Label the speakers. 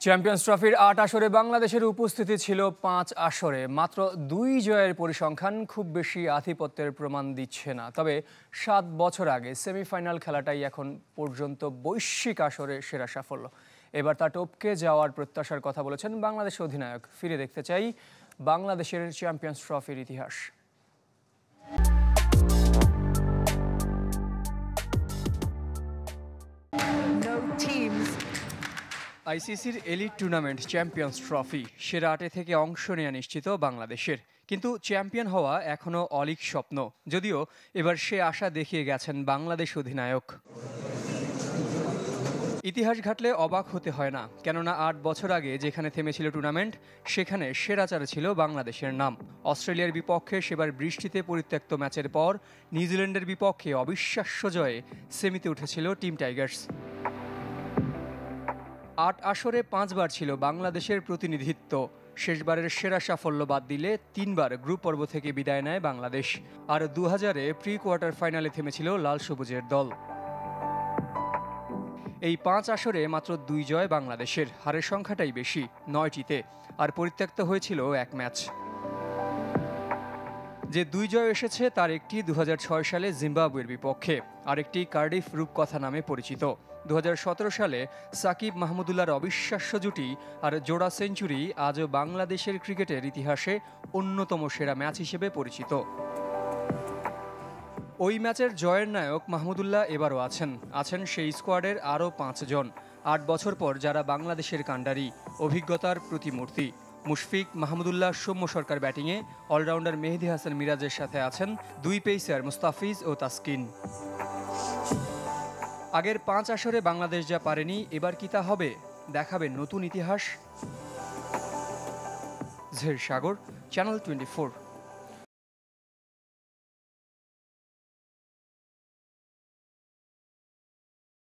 Speaker 1: Champions ট্রফির ৮ আসরে বাংলাদেশের উপস্থিতি ছিল ৫ আসরে। মাত্র ২ জয়ের পরিসংখ্যান খুব বেশি আধিপত্যের প্রমাণ দিচ্ছে না। তবে ৭ বছর আগে সেমিফাইনাল খেলাটাই এখন পর্যন্ত বৈশ্বিক আসরে সেরা সাফল্য। এবার তা টপকে যাওয়ার প্রত্যাশার কথা বলেছেন বাংলাদেশ অধিনায়ক। ফিরে দেখতে চাই বাংলাদেশের চ্যাম্পিয়ন্স ট্রফির ইতিহাস। আইসিসির এলিট টুর্নামেন্ট চ্যাম্পিয়ন্স ট্রফি সেরা ৮ থেকে অংশ নেওয়া নিশ্চিত বাংলাদেশের, কিন্তু চ্যাম্পিয়ন হওয়া এখনও অলীক স্বপ্ন। যদিও এবার সে আশা দেখিয়ে গেছেন বাংলাদেশ অধিনায়ক। ইতিহাস ঘাটলে অবাক হতে হয় না, কেননা ৮ বছর আগে যেখানে থেমেছিল টুর্নামেন্ট সেখানে সেরা চারে ছিল বাংলাদেশের নাম। অস্ট্রেলিয়ার বিপক্ষে সেবার বৃষ্টিতে পরিত্যক্ত ম্যাচের পর নিউজিল্যান্ডের বিপক্ষে অবিশ্বাস্য জয়ে সেমিতে উঠেছিল টিম টাইগার্স। ৮ আসরে ৫ বার ছিল বাংলাদেশের প্রতিনিধিত্ব। শেষবারের সেরা সাফল্য বাদ দিলে ৩ বার গ্রুপ পর্ব থেকে বিদায় নেয় বাংলাদেশ। আর ২০০০-এ প্রি কোয়ার্টার ফাইনালে থেমেছিল লাল সবুজের দল। এই ৫ আসরে মাত্র ২ জয় বাংলাদেশের, হারের সংখ্যাটাই বেশি ৯টিতে, আর পরিত্যক্ত হয়েছিল ১ ম্যাচ। যে ২ জয় এসেছে তার একটি ২০০৬ সালে জিম্বাবুয়ের বিপক্ষে, আরেকটি কার্ডিফ রূপকথা নামে পরিচিত। ২০১৭ সালে সাকিব মাহমুদুল্লাহর অবিশ্বাস্য জুটি আর জোড়া সেঞ্চুরি আজও বাংলাদেশের ক্রিকেটের ইতিহাসে অন্যতম সেরা ম্যাচ হিসেবে পরিচিত। ওই ম্যাচের জয়ের নায়ক মাহমুদুল্লাহ এবারও আছেন সেই স্কোয়াডের আরও ৫ জন। ৮ বছর পর যারা বাংলাদেশের কাণ্ডারি, অভিজ্ঞতার প্রতিমূর্তি। মুশফিক, মাহমুদুল্লাহ, সৌম্য সরকার ব্যাটিংয়ে, অলরাউন্ডার মেহেদী হাসান মিরাজের সাথে আছেন ২ পেসার মুস্তাফিজ ও তাসকিন। আগের ৫ আসরে বাংলাদেশ যা পারেনি, এবার কি তা হবে? দেখাবে নতুন ইতিহাস। জহির সাগর, চ্যানেল 24।